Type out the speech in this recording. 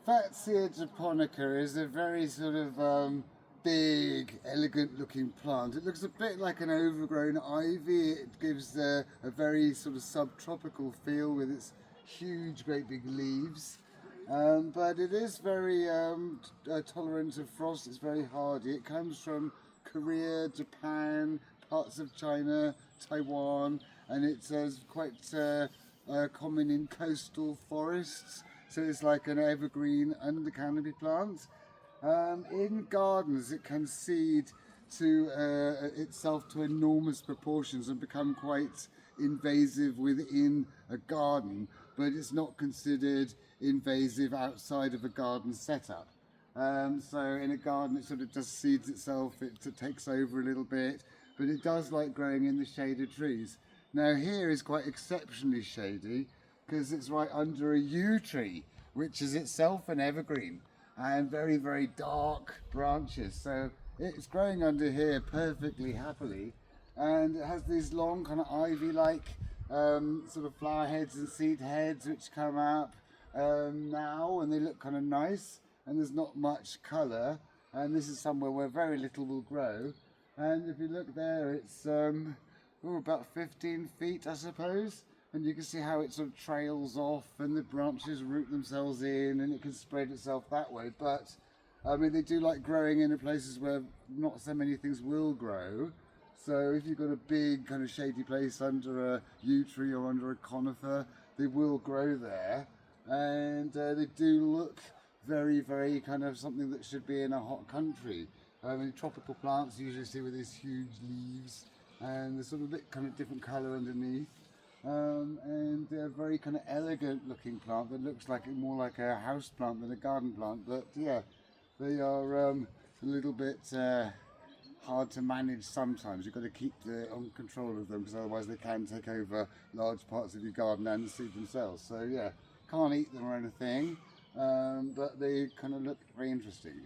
Fatsia Japonica is a very sort of big, elegant looking plant. It looks a bit like an overgrown ivy. It gives a very sort of subtropical feel with its huge, great big leaves. But it is very tolerant of frost. It's very hardy. It comes from Korea, Japan, parts of China, Taiwan, and it's quite common in coastal forests. So it's like an evergreen under canopy plant. In gardens, it can seed to itself to enormous proportions and become quite invasive within a garden, but it's not considered invasive outside of a garden setup. So in a garden, it sort of just seeds itself, it takes over a little bit, but it does like growing in the shade of trees. Now here is quite exceptionally shady because it's right under a yew tree, which is itself an evergreen, and very, very dark branches. So it's growing under here perfectly happily, and it has these long kind of ivy-like sort of flower heads and seed heads which come up now, and they look kind of nice, and there's not much colour, and this is somewhere where very little will grow. And if you look there, it's about 15 feet, I suppose, and you can see how it sort of trails off and the branches root themselves in and it can spread itself that way. But I mean, they do like growing in places where not so many things will grow. So if you've got a big kind of shady place under a yew tree or under a conifer, they will grow there, and they do look very, very kind of something that should be in a hot country. I mean, tropical plants you usually see with these huge leaves, and they're sort of a bit kind of different colour underneath. And they're a very kind of elegant looking plant that looks like more like a house plant than a garden plant. But yeah, they are a little bit hard to manage sometimes. You've got to keep on control of them, because otherwise they can take over large parts of your garden and the seed themselves. So yeah, can't eat them or anything, but they kind of look very interesting.